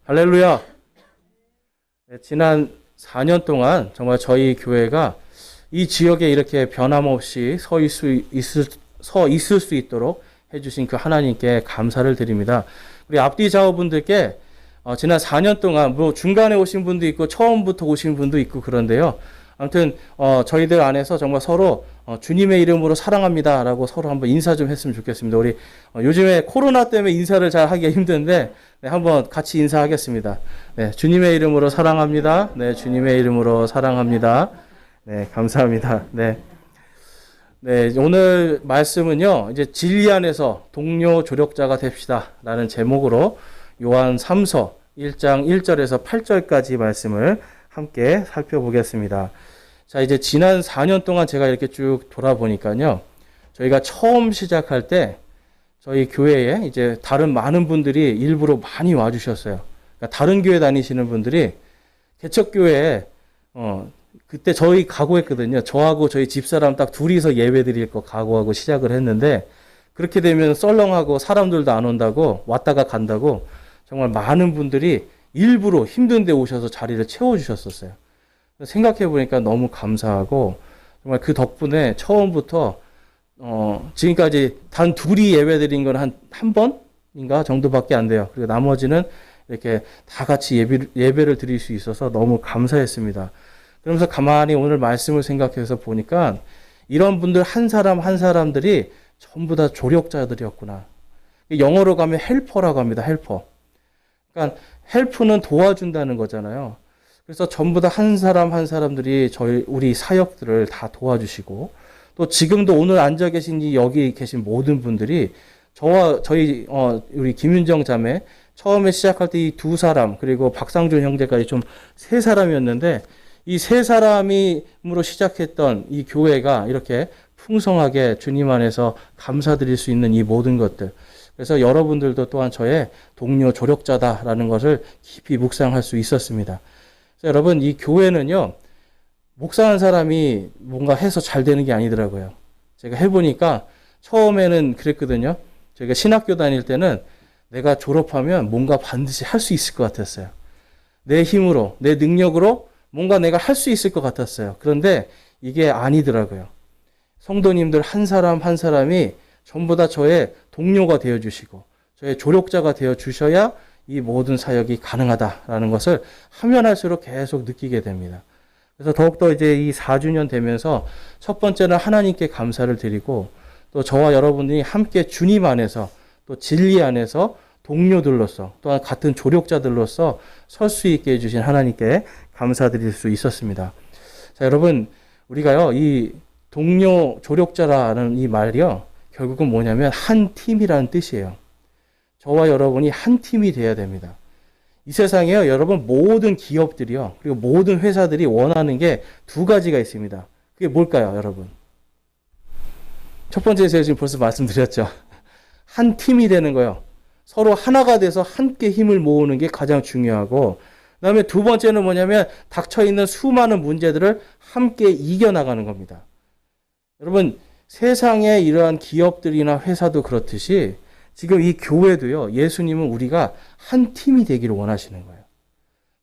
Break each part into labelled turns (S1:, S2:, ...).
S1: 할렐루야. 네, 지난 4년 동안 정말 저희 교회가 이 지역에 이렇게 변함없이 서 있을 수 있도록 해주신 그 하나님께 감사를 드립니다. 우리 앞뒤 좌우분들께 지난 4년 동안 뭐 중간에 오신 분도 있고 처음부터 오신 분도 있고 그런데요. 아무튼 저희들 안에서 정말 서로 주님의 이름으로 사랑합니다라고 서로 한번 인사 좀 했으면 좋겠습니다. 우리 요즘에 코로나 때문에 인사를 잘 하기가 힘든데 네, 한번 같이 인사하겠습니다. 네, 주님의 이름으로 사랑합니다. 네, 주님의 이름으로 사랑합니다. 네, 감사합니다. 네. 네, 오늘 말씀은요. 이제 진리 안에서 동료 조력자가 됩시다라는 제목으로 요한 3서 1장 1절에서 8절까지 말씀을 함께 살펴보겠습니다. 자, 이제 지난 4년 동안 제가 이렇게 쭉 돌아보니까요. 저희가 처음 시작할 때 저희 교회에 이제 다른 많은 분들이 일부러 많이 와주셨어요. 그러니까 다른 교회 다니시는 분들이 개척교회에 그때 저희 각오했거든요. 저하고 저희 집사람 딱 둘이서 예배 드릴 거 각오하고 시작을 했는데 그렇게 되면 썰렁하고 사람들도 안 온다고 왔다가 간다고 정말 많은 분들이 일부러 힘든 데 오셔서 자리를 채워주셨었어요. 생각해 보니까 너무 감사하고 정말 그 덕분에 처음부터 지금까지 단 둘이 예배 드린 건 한 번인가 정도밖에 안 돼요. 그리고 나머지는 이렇게 다 같이 예배를 드릴 수 있어서 너무 감사했습니다. 그러면서 가만히 오늘 말씀을 생각해서 보니까 이런 분들 한 사람 한 사람들이 전부 다 조력자들이었구나. 영어로 가면 헬퍼라고 합니다. 헬퍼. 그러니까 헬프는 도와준다는 거잖아요. 그래서 전부 다 한 사람 한 사람들이 우리 사역들을 다 도와주시고 또 지금도 오늘 앉아 계신 여기 계신 모든 분들이 저와 저희 우리 김윤정 자매 처음에 시작할 때 이 두 사람 그리고 박상준 형제까지 좀 세 사람이었는데 이 세 사람으로 시작했던 이 교회가 이렇게 풍성하게 주님 안에서 감사드릴 수 있는 이 모든 것들. 그래서 여러분들도 또한 저의 동료 조력자다라는 것을 깊이 묵상할 수 있었습니다. 그래서 여러분 이 교회는요. 목사한 사람이 뭔가 해서 잘 되는 게 아니더라고요. 제가 해보니까 처음에는 그랬거든요. 저희가 신학교 다닐 때는 내가 졸업하면 뭔가 반드시 할 수 있을 것 같았어요. 내 힘으로, 내 능력으로 뭔가 내가 할 수 있을 것 같았어요. 그런데 이게 아니더라고요. 성도님들 한 사람 한 사람이 전부 다 저의 동료가 되어주시고 저의 조력자가 되어주셔야 이 모든 사역이 가능하다라는 것을 하면 할수록 계속 느끼게 됩니다. 그래서 더욱더 이제 이 4주년 되면서 첫 번째는 하나님께 감사를 드리고 또 저와 여러분들이 함께 주님 안에서 또 진리 안에서 동료들로서 또한 같은 조력자들로서 설 수 있게 해주신 하나님께 감사드릴 수 있었습니다. 자, 여러분, 우리가요, 이 동료 조력자라는 이 말이요, 결국은 뭐냐면 한 팀이라는 뜻이에요. 저와 여러분이 한 팀이 돼야 됩니다. 이 세상에요, 여러분 모든 기업들이요, 그리고 모든 회사들이 원하는 게 두 가지가 있습니다. 그게 뭘까요, 여러분? 첫 번째 제가 지금 벌써 말씀드렸죠. 한 팀이 되는 거예요. 서로 하나가 돼서 함께 힘을 모으는 게 가장 중요하고, 그 다음에 두 번째는 뭐냐면 닥쳐있는 수많은 문제들을 함께 이겨나가는 겁니다. 여러분, 세상에 이러한 기업들이나 회사도 그렇듯이 지금 이 교회도요, 예수님은 우리가 한 팀이 되기를 원하시는 거예요.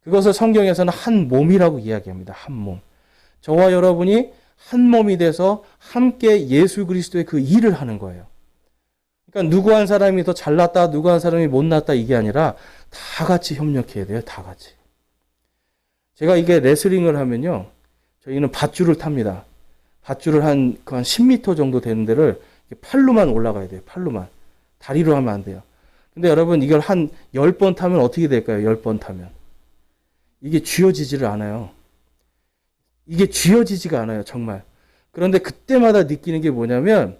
S1: 그것을 성경에서는 한 몸이라고 이야기합니다. 한 몸. 저와 여러분이 한 몸이 돼서 함께 예수 그리스도의 그 일을 하는 거예요. 그러니까 누구 한 사람이 더 잘났다, 누구 한 사람이 못났다 이게 아니라 다 같이 협력해야 돼요. 다 같이. 제가 이게 레슬링을 하면요, 저희는 밧줄을 탑니다. 밧줄을 한 10m 정도 되는 데를 팔로만 올라가야 돼요. 팔로만. 다리로 하면 안 돼요. 근데 여러분 이걸 한 10번 타면 어떻게 될까요? 10번 타면. 이게 쥐어지지를 않아요. 이게 쥐어지지가 않아요. 정말. 그런데 그때마다 느끼는 게 뭐냐면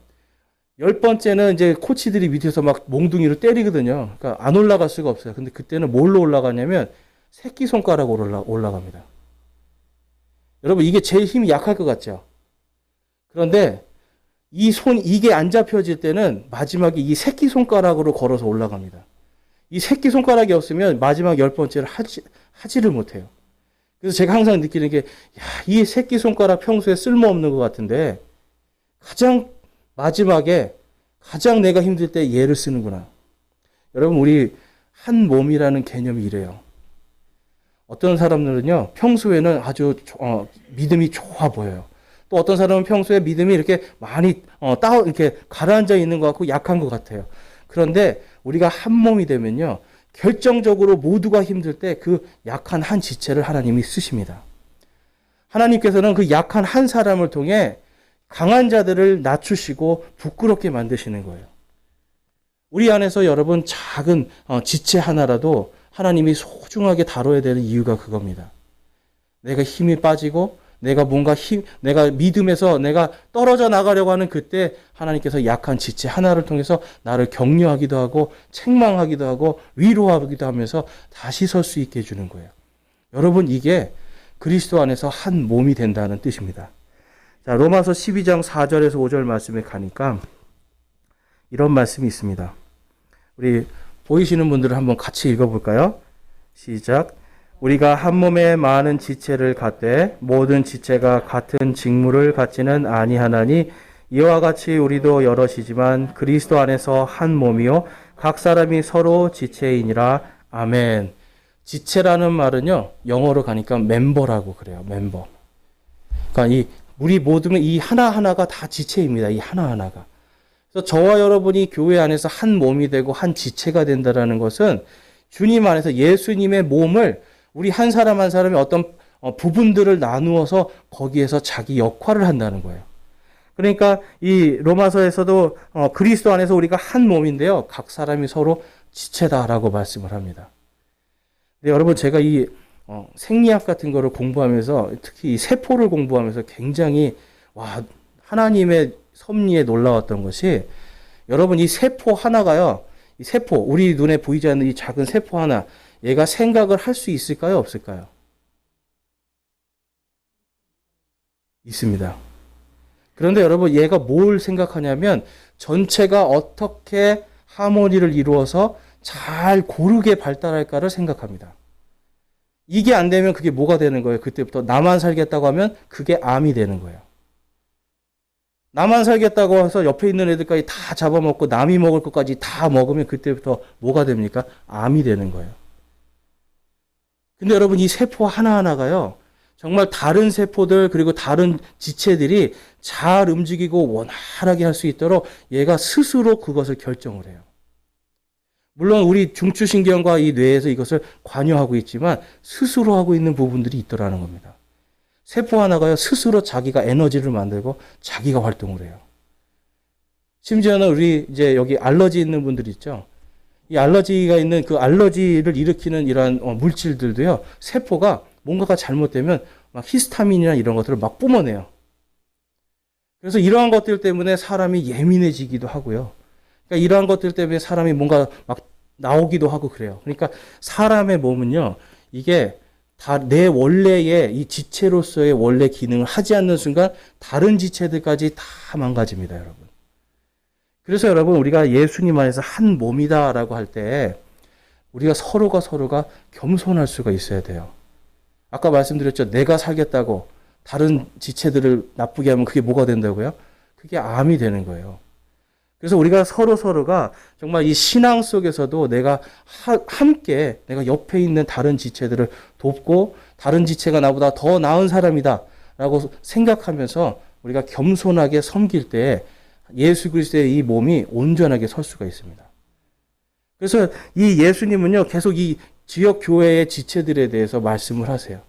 S1: 10번째는 이제 코치들이 밑에서 막 몽둥이로 때리거든요. 그러니까 안 올라갈 수가 없어요. 근데 그때는 뭘로 올라가냐면 새끼손가락으로 올라갑니다. 여러분 이게 제일 힘이 약할 것 같죠? 그런데 이게 안 잡혀질 때는 마지막에 이 새끼손가락으로 걸어서 올라갑니다. 이 새끼손가락이 없으면 마지막 10번째를 하지를 못해요. 그래서 제가 항상 느끼는 게, 이 새끼손가락 평소에 쓸모없는 것 같은데, 가장 마지막에, 가장 내가 힘들 때 얘를 쓰는구나. 여러분, 우리 한 몸이라는 개념이 이래요. 어떤 사람들은요, 평소에는 아주 믿음이 좋아 보여요. 또 어떤 사람은 평소에 믿음이 이렇게 많이 이렇게 가라앉아 있는 것 같고 약한 것 같아요. 그런데 우리가 한 몸이 되면요, 결정적으로 모두가 힘들 때 그 약한 한 지체를 하나님이 쓰십니다. 하나님께서는 그 약한 한 사람을 통해 강한 자들을 낮추시고 부끄럽게 만드시는 거예요. 우리 안에서 여러분 작은 지체 하나라도 하나님이 소중하게 다뤄야 되는 이유가 그겁니다. 내가 힘이 빠지고 내가 믿음에서 내가 떨어져 나가려고 하는 그때 하나님께서 약한 지체 하나를 통해서 나를 격려하기도 하고 책망하기도 하고 위로하기도 하면서 다시 설 수 있게 해주는 거예요. 여러분 이게 그리스도 안에서 한 몸이 된다는 뜻입니다. 자, 로마서 12장 4절에서 5절 말씀에 가니까 이런 말씀이 있습니다. 우리 보이시는 분들은 한번 같이 읽어볼까요? 시작. 우리가 한 몸에 많은 지체를 갖되 모든 지체가 같은 직무를 갖지는 아니하나니 이와 같이 우리도 여럿이지만 그리스도 안에서 한 몸이요 각 사람이 서로 지체이니라. 아멘. 지체라는 말은요 영어로 가니까 멤버라고 그래요. 멤버. 그러니까 우리 모두는 이 하나하나가 다 지체입니다. 이 하나하나가. 그래서 저와 여러분이 교회 안에서 한 몸이 되고 한 지체가 된다는 것은 주님 안에서 예수님의 몸을 우리 한 사람 한 사람이 어떤 부분들을 나누어서 거기에서 자기 역할을 한다는 거예요. 그러니까 이 로마서에서도 그리스도 안에서 우리가 한 몸인데요. 각 사람이 서로 지체다라고 말씀을 합니다. 근데 여러분 제가 이 생리학 같은 거를 공부하면서 특히 이 세포를 공부하면서 굉장히 하나님의 섭리에 놀라웠던 것이 여러분 이 세포 하나가요. 이 세포 우리 눈에 보이지 않는 이 작은 세포 하나 얘가 생각을 할 수 있을까요? 없을까요? 있습니다. 그런데 여러분 얘가 뭘 생각하냐면 전체가 어떻게 하모니를 이루어서 잘 고르게 발달할까를 생각합니다. 이게 안 되면 그게 뭐가 되는 거예요? 그때부터 나만 살겠다고 하면 그게 암이 되는 거예요. 나만 살겠다고 해서 옆에 있는 애들까지 다 잡아먹고 남이 먹을 것까지 다 먹으면 그때부터 뭐가 됩니까? 암이 되는 거예요. 근데 여러분 이 세포 하나하나가요. 정말 다른 세포들 그리고 다른 지체들이 잘 움직이고 원활하게 할 수 있도록 얘가 스스로 그것을 결정을 해요. 물론 우리 중추신경과 이 뇌에서 이것을 관여하고 있지만 스스로 하고 있는 부분들이 있더라는 겁니다. 세포 하나가요. 스스로 자기가 에너지를 만들고 자기가 활동을 해요. 심지어는 우리 이제 여기 알러지 있는 분들 있죠. 이 알러지가 있는 그 알러지를 일으키는 이러한 물질들도요. 세포가 뭔가가 잘못되면 막 히스타민이나 이런 것들을 막 뿜어내요. 그래서 이러한 것들 때문에 사람이 예민해지기도 하고요. 그러니까 이러한 것들 때문에 사람이 뭔가 막 나오기도 하고 그래요. 그러니까 사람의 몸은요. 이게 다 내 원래의 이 지체로서의 원래 기능을 하지 않는 순간 다른 지체들까지 다 망가집니다, 여러분. 그래서 여러분 우리가 예수님 안에서 한 몸이다라고 할 때 우리가 서로가 겸손할 수가 있어야 돼요. 아까 말씀드렸죠. 내가 살겠다고 다른 지체들을 나쁘게 하면 그게 뭐가 된다고요? 그게 암이 되는 거예요. 그래서 우리가 서로가 정말 이 신앙 속에서도 내가 함께 내가 옆에 있는 다른 지체들을 돕고 다른 지체가 나보다 더 나은 사람이다 라고 생각하면서 우리가 겸손하게 섬길 때 예수 그리스도의 이 몸이 온전하게 설 수가 있습니다. 그래서 이 예수님은요, 계속 이 지역 교회의 지체들에 대해서 말씀을 하세요.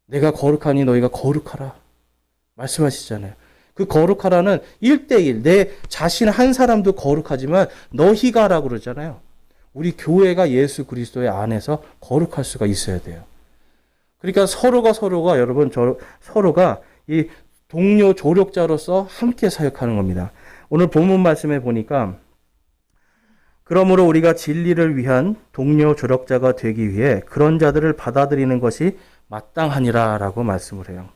S1: 내가 거룩하니 너희가 거룩하라. 말씀하시잖아요. 그 거룩하라는 1대1, 내 자신 한 사람도 거룩하지만 너희가라고 그러잖아요. 우리 교회가 예수 그리스도의 안에서 거룩할 수가 있어야 돼요. 그러니까 서로가 여러분, 서로가 이 동료 조력자로서 함께 사역하는 겁니다. 오늘 본문 말씀에 보니까 그러므로 우리가 진리를 위한 동료 조력자가 되기 위해 그런 자들을 받아들이는 것이 마땅하니라 라고 말씀을 해요.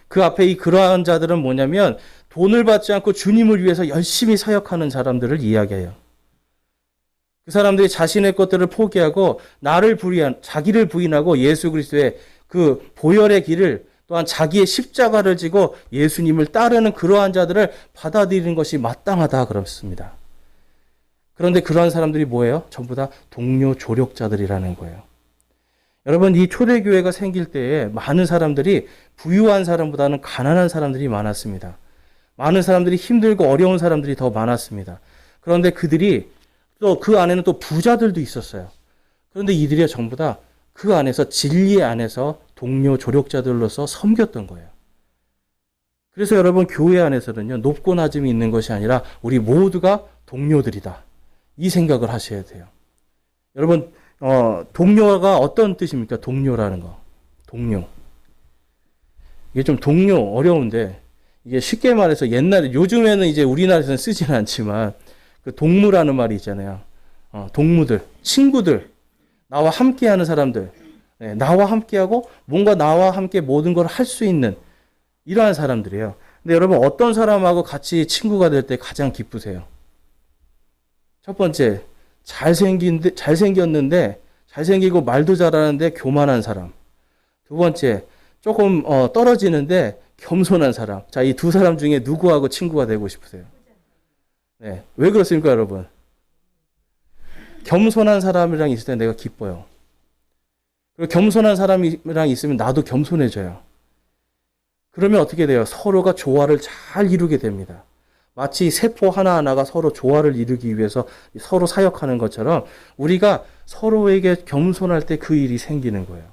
S1: 그 앞에 이 그러한 자들은 뭐냐면 돈을 받지 않고 주님을 위해서 열심히 사역하는 사람들을 이야기해요. 그 사람들이 자신의 것들을 포기하고 자기를 부인하고 예수 그리스도의 그 보혈의 길을 또한 자기의 십자가를 지고 예수님을 따르는 그러한 자들을 받아들이는 것이 마땅하다 그렇습니다. 그런데 그러한 사람들이 뭐예요? 전부 다 동료 조력자들이라는 거예요. 여러분, 이 초대교회가 생길 때에 많은 사람들이 부유한 사람보다는 가난한 사람들이 많았습니다. 많은 사람들이 힘들고 어려운 사람들이 더 많았습니다. 그런데 그들이 또 그 안에는 또 부자들도 있었어요. 그런데 이들이 전부 다 그 안에서 진리 안에서 동료 조력자들로서 섬겼던 거예요. 그래서 여러분, 교회 안에서는요, 높고 낮음이 있는 것이 아니라 우리 모두가 동료들이다. 이 생각을 하셔야 돼요. 여러분, 동료가 어떤 뜻입니까? 동료라는 거. 동료. 이게 좀 동료 어려운데, 이게 쉽게 말해서 옛날에, 요즘에는 이제 우리나라에서는 쓰지는 않지만, 그 동무라는 말이 있잖아요. 동무들, 친구들, 나와 함께 하는 사람들, 네, 나와 함께하고 뭔가 나와 함께 모든 걸 할 수 있는 이러한 사람들이에요. 근데 여러분, 어떤 사람하고 같이 친구가 될 때 가장 기쁘세요? 첫 번째, 잘생겼는데, 잘생기고 말도 잘하는데 교만한 사람. 두 번째, 조금 떨어지는데 겸손한 사람. 자, 이 두 사람 중에 누구하고 친구가 되고 싶으세요? 네, 왜 그렇습니까, 여러분? 겸손한 사람이랑 있을 때 내가 기뻐요. 그리고 겸손한 사람이랑 있으면 나도 겸손해져요. 그러면 어떻게 돼요? 서로가 조화를 잘 이루게 됩니다. 마치 세포 하나하나가 서로 조화를 이루기 위해서 서로 사역하는 것처럼 우리가 서로에게 겸손할 때 그 일이 생기는 거예요.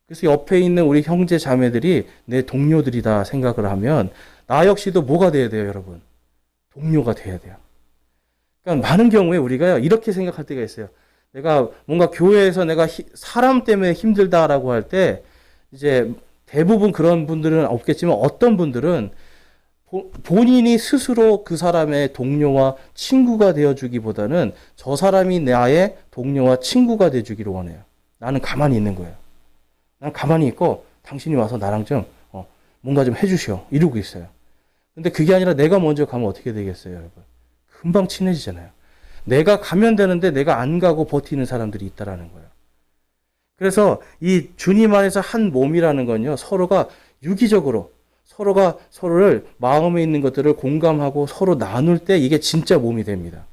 S1: 그래서 옆에 있는 우리 형제 자매들이 내 동료들이다 생각을 하면 나 역시도 뭐가 돼야 돼요, 여러분? 동료가 돼야 돼요. 그러니까 많은 경우에 우리가 이렇게 생각할 때가 있어요. 내가 뭔가 교회에서 내가 사람 때문에 힘들다라고 할 때 이제 대부분 그런 분들은 없겠지만 어떤 분들은 본인이 스스로 그 사람의 동료와 친구가 되어주기보다는 저 사람이 나의 동료와 친구가 되어주기를 원해요. 나는 가만히 있는 거예요. 난 가만히 있고 당신이 와서 나랑 좀 뭔가 좀 해주시오. 이러고 있어요. 근데 그게 아니라 내가 먼저 가면 어떻게 되겠어요, 여러분? 금방 친해지잖아요. 내가 가면 되는데 내가 안 가고 버티는 사람들이 있다라는 거예요. 그래서 이 주님 안에서 한 몸이라는 건요, 서로가 유기적으로 서로가 서로를 마음에 있는 것들을 공감하고 서로 나눌 때 이게 진짜 몸이 됩니다.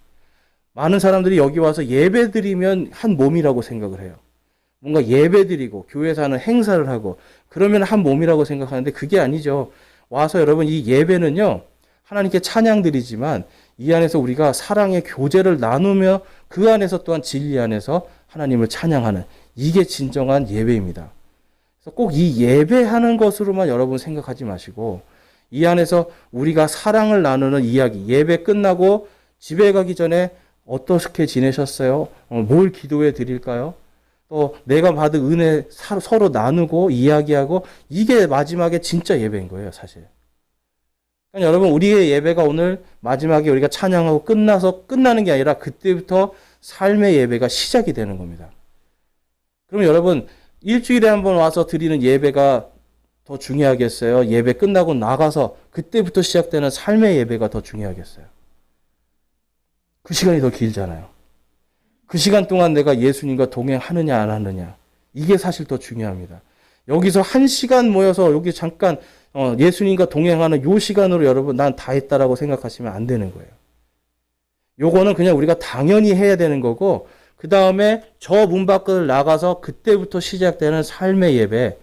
S1: 많은 사람들이 여기 와서 예배 드리면 한 몸이라고 생각을 해요. 뭔가 예배 드리고 교회에서 하는 행사를 하고 그러면 한 몸이라고 생각하는데 그게 아니죠. 와서 여러분, 이 예배는요, 하나님께 찬양 드리지만 이 안에서 우리가 사랑의 교제를 나누며 그 안에서 또한 진리 안에서 하나님을 찬양하는, 이게 진정한 예배입니다. 그래서 꼭 이 예배하는 것으로만 여러분 생각하지 마시고 이 안에서 우리가 사랑을 나누는 이야기, 예배 끝나고 집에 가기 전에 어떻게 지내셨어요? 뭘 기도해 드릴까요? 또 내가 받은 은혜 서로 나누고 이야기하고, 이게 마지막에 진짜 예배인 거예요, 사실. 그러니까 여러분, 우리의 예배가 오늘 마지막에 우리가 찬양하고 끝나서 끝나는 게 아니라 그때부터 삶의 예배가 시작이 되는 겁니다. 그럼 여러분, 일주일에 한 번 와서 드리는 예배가 더 중요하겠어요? 예배 끝나고 나가서 그때부터 시작되는 삶의 예배가 더 중요하겠어요? 그 시간이 더 길잖아요. 그 시간 동안 내가 예수님과 동행하느냐 안 하느냐, 이게 사실 더 중요합니다. 여기서 1시간 모여서 여기 잠깐 예수님과 동행하는 요 시간으로 여러분 난 다 했다라고 생각하시면 안 되는 거예요. 요거는 그냥 우리가 당연히 해야 되는 거고, 그 다음에 저 문 밖을 나가서 그때부터 시작되는 삶의 예배,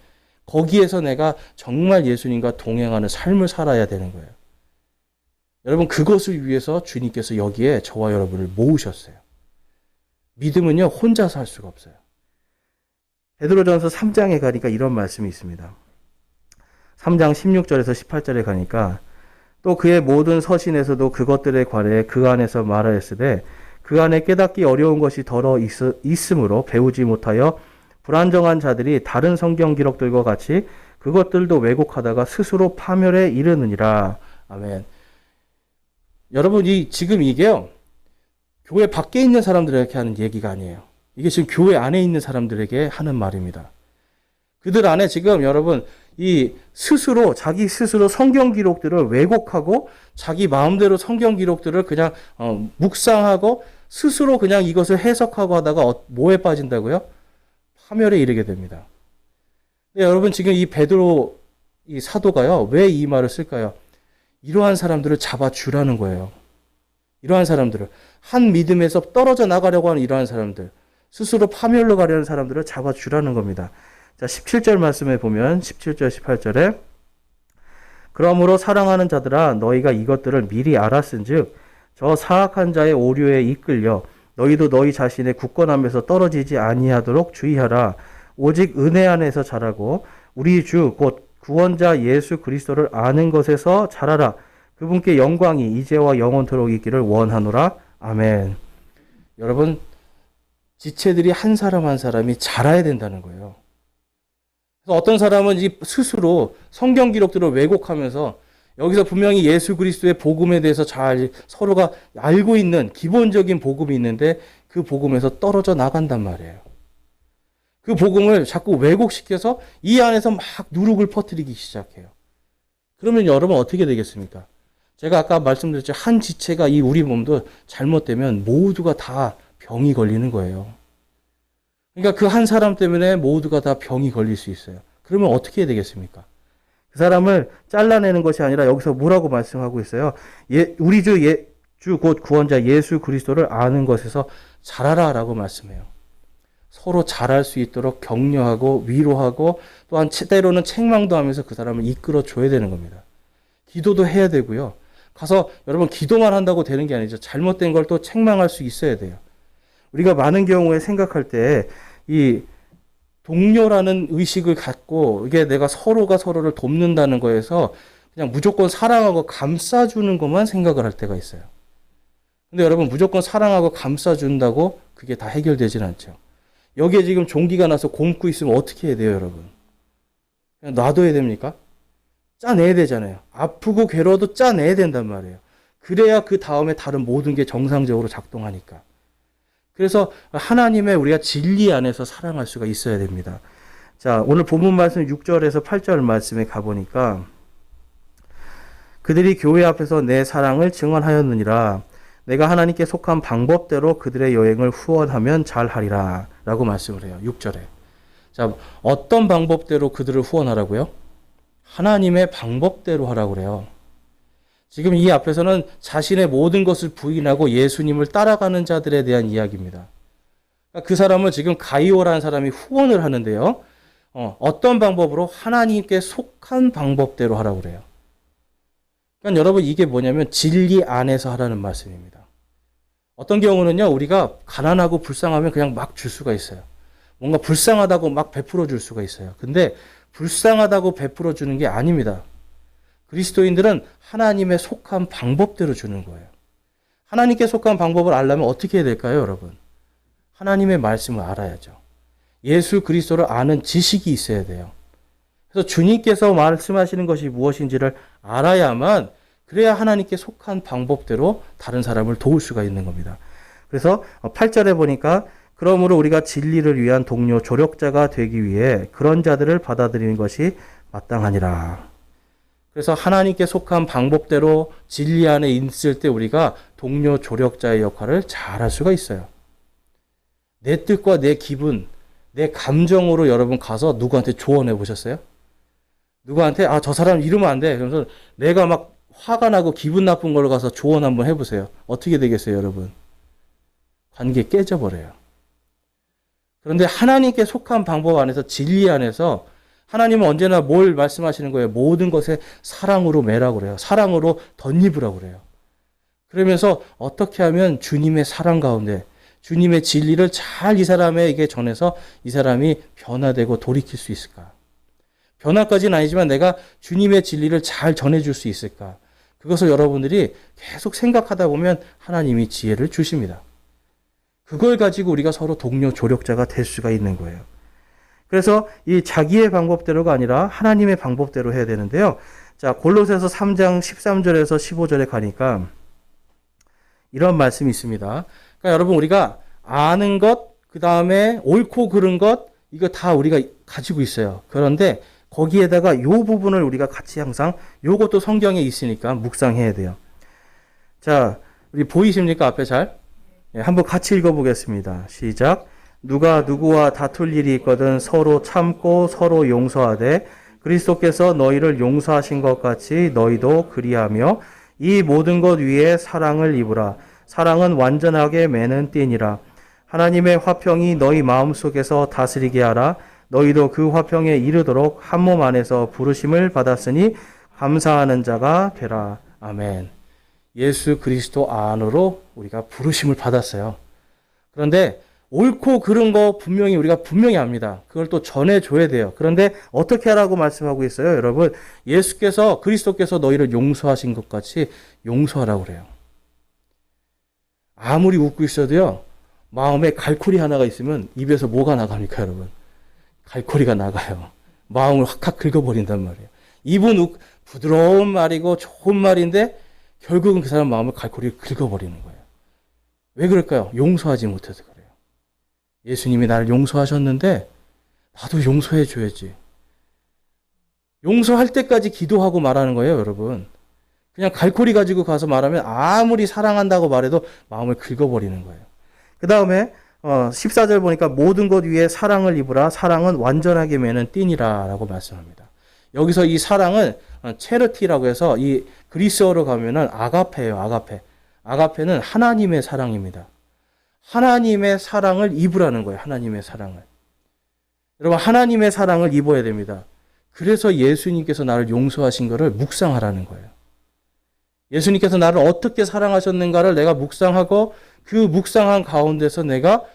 S1: 거기에서 내가 정말 예수님과 동행하는 삶을 살아야 되는 거예요. 여러분, 그것을 위해서 주님께서 여기에 저와 여러분을 모으셨어요. 믿음은요, 혼자서 할 수가 없어요. 베드로전서 3장에 가니까 이런 말씀이 있습니다. 3장 16절에서 18절에 가니까 또 그의 모든 서신에서도 그것들에 관해 그 안에서 말하였으되 그 안에 깨닫기 어려운 것이 더러 있으므로 배우지 못하여 불안정한 자들이 다른 성경 기록들과 같이 그것들도 왜곡하다가 스스로 파멸에 이르느니라. 아멘. 여러분, 지금 이게요, 교회 밖에 있는 사람들에게 하는 얘기가 아니에요. 이게 지금 교회 안에 있는 사람들에게 하는 말입니다. 그들 안에 지금 여러분, 자기 스스로 성경 기록들을 왜곡하고 자기 마음대로 성경 기록들을 그냥 묵상하고 스스로 그냥 이것을 해석하고 하다가 뭐에 빠진다고요? 파멸에 이르게 됩니다. 근데 여러분, 지금 이 베드로 이 사도가요, 왜 이 말을 쓸까요? 이러한 사람들을 잡아주라는 거예요. 이러한 사람들을, 한 믿음에서 떨어져 나가려고 하는 이러한 사람들, 스스로 파멸로 가려는 사람들을 잡아주라는 겁니다. 자, 17절 말씀에 보면 17절, 18절에 그러므로 사랑하는 자들아 너희가 이것들을 미리 알았은즉 저 사악한 자의 오류에 이끌려 너희도 너희 자신의 굳건함에서 떨어지지 아니하도록 주의하라. 오직 은혜 안에서 자라고 우리 주 곧 구원자 예수 그리스도를 아는 것에서 자라라. 그분께 영광이 이제와 영원토록 있기를 원하노라. 아멘. 여러분, 지체들이 한 사람 한 사람이 자라야 된다는 거예요. 그래서 어떤 사람은 스스로 성경 기록들을 왜곡하면서 여기서 분명히 예수 그리스도의 복음에 대해서 잘 서로가 알고 있는 기본적인 복음이 있는데 그 복음에서 떨어져 나간단 말이에요. 그 복음을 자꾸 왜곡시켜서 이 안에서 막 누룩을 퍼뜨리기 시작해요. 그러면 여러분 어떻게 되겠습니까? 제가 아까 말씀드렸죠. 한 지체가 이 우리 몸도 잘못되면 모두가 다 병이 걸리는 거예요. 그러니까 그 한 사람 때문에 모두가 다 병이 걸릴 수 있어요. 그러면 어떻게 해야 되겠습니까? 그 사람을 잘라내는 것이 아니라 여기서 뭐라고 말씀하고 있어요? 우리 주 곧 구원자 예수 그리스도를 아는 것에서 자라라라고 말씀해요. 서로 잘할 수 있도록 격려하고 위로하고 또한 때로는 책망도 하면서 그 사람을 이끌어 줘야 되는 겁니다. 기도도 해야 되고요. 가서 여러분 기도만 한다고 되는 게 아니죠. 잘못된 걸 또 책망할 수 있어야 돼요. 우리가 많은 경우에 생각할 때 이 동료라는 의식을 갖고 이게 내가 서로가 서로를 돕는다는 거에서 그냥 무조건 사랑하고 감싸주는 것만 생각을 할 때가 있어요. 근데 여러분 무조건 사랑하고 감싸준다고 그게 다 해결되진 않죠. 여기에 지금 종기가 나서 곪고 있으면 어떻게 해야 돼요, 여러분? 그냥 놔둬야 됩니까? 짜내야 되잖아요. 아프고 괴로워도 짜내야 된단 말이에요. 그래야 그 다음에 다른 모든 게 정상적으로 작동하니까. 그래서 하나님의 우리가 진리 안에서 사랑할 수가 있어야 됩니다. 자, 오늘 본문 말씀 6절에서 8절 말씀에 가보니까 그들이 교회 앞에서 내 사랑을 증언하였느니라. 내가 하나님께 속한 방법대로 그들의 여행을 후원하면 잘하리라. 라고 말씀을 해요. 6절에. 자, 어떤 방법대로 그들을 후원하라고요? 하나님의 방법대로 하라고 그래요. 지금 이 앞에서는 자신의 모든 것을 부인하고 예수님을 따라가는 자들에 대한 이야기입니다. 그 사람은 지금 가이오라는 사람이 후원을 하는데요. 어떤 방법으로? 하나님께 속한 방법대로 하라고 그래요. 그러니까 여러분 이게 뭐냐면 진리 안에서 하라는 말씀입니다. 어떤 경우는요, 우리가 가난하고 불쌍하면 그냥 막 줄 수가 있어요. 뭔가 불쌍하다고 막 베풀어 줄 수가 있어요. 근데 불쌍하다고 베풀어 주는 게 아닙니다. 그리스도인들은 하나님의 속한 방법대로 주는 거예요. 하나님께 속한 방법을 알려면 어떻게 해야 될까요, 여러분? 하나님의 말씀을 알아야죠. 예수 그리스도를 아는 지식이 있어야 돼요. 그래서 주님께서 말씀하시는 것이 무엇인지를 알아야만 그래야 하나님께 속한 방법대로 다른 사람을 도울 수가 있는 겁니다. 그래서 8절에 보니까 그러므로 우리가 진리를 위한 동료 조력자가 되기 위해 그런 자들을 받아들이는 것이 마땅하니라. 그래서 하나님께 속한 방법대로 진리 안에 있을 때 우리가 동료 조력자의 역할을 잘 할 수가 있어요. 내 뜻과 내 기분, 내 감정으로 여러분 가서 누구한테 조언해 보셨어요? 누구한테 저 사람 이러면 안 돼. 그래서 내가 막 화가 나고 기분 나쁜 걸로 가서 조언 한번 해보세요. 어떻게 되겠어요, 여러분? 관계 깨져버려요. 그런데 하나님께 속한 방법 안에서 진리 안에서 하나님은 언제나 뭘 말씀하시는 거예요? 모든 것에 사랑으로 매라고 그래요. 사랑으로 덧입으라고 그래요. 그러면서 어떻게 하면 주님의 사랑 가운데 주님의 진리를 잘 이 사람에게 전해서 이 사람이 변화되고 돌이킬 수 있을까? 변화까지는 아니지만 내가 주님의 진리를 잘 전해줄 수 있을까? 그것을 여러분들이 계속 생각하다 보면 하나님이 지혜를 주십니다. 그걸 가지고 우리가 서로 동료 조력자가 될 수가 있는 거예요. 그래서 이 자기의 방법대로가 아니라 하나님의 방법대로 해야 되는데요. 자, 골로새서 3장 13절에서 15절에 가니까 이런 말씀이 있습니다. 그러니까 여러분 우리가 아는 것, 그 다음에 옳고 그른 것, 이거 다 우리가 가지고 있어요. 그런데 거기에다가 요 부분을 우리가 같이 항상 요것도 성경에 있으니까 묵상해야 돼요. 자, 우리 보이십니까? 앞에 잘? 네, 한번 같이 읽어보겠습니다. 시작. 누가 누구와 다툴 일이 있거든 서로 참고 서로 용서하되 그리스도께서 너희를 용서하신 것 같이 너희도 그리하며 이 모든 것 위에 사랑을 입으라. 사랑은 완전하게 매는 띠니라.
S2: 하나님의 화평이 너희 마음속에서 다스리게 하라. 너희도 그 화평에 이르도록 한 몸 안에서 부르심을 받았으니 감사하는 자가 되라.
S1: 아멘. 예수 그리스도 안으로 우리가 부르심을 받았어요. 그런데 옳고 그른 거 우리가 분명히 압니다. 그걸 또 전해줘야 돼요. 그런데 어떻게 하라고 말씀하고 있어요? 여러분, 그리스도께서 너희를 용서하신 것 같이 용서하라고 그래요. 아무리 웃고 있어도요, 마음에 갈고리 하나가 있으면 입에서 뭐가 나갑니까, 여러분? 갈고리가 나가요. 마음을 확 긁어버린단 말이에요. 입은 부드러운 말이고 좋은 말인데 결국은 그 사람 마음을 갈고리를 긁어버리는 거예요. 왜 그럴까요? 용서하지 못해서 그래요. 예수님이 나를 용서하셨는데 나도 용서해 줘야지. 용서할 때까지 기도하고 말하는 거예요, 여러분. 그냥 갈고리 가지고 가서 말하면 아무리 사랑한다고 말해도 마음을 긁어버리는 거예요.
S2: 그 다음에 14절 보니까 모든 것 위에 사랑을 입으라. 사랑은 완전하게 매는 띠니라 라고 말씀합니다.
S1: 여기서 이 사랑은 체르티라고 해서 이 그리스어로 가면은 아가페예요, 아가페. 아가페는 하나님의 사랑입니다. 하나님의 사랑을 입으라는 거예요, 하나님의 사랑을. 여러분, 하나님의 사랑을 입어야 됩니다. 그래서 예수님께서 나를 용서하신 것을 묵상하라는 거예요. 예수님께서 나를 어떻게 사랑하셨는가를 내가 묵상하고 그 묵상한 가운데서 내가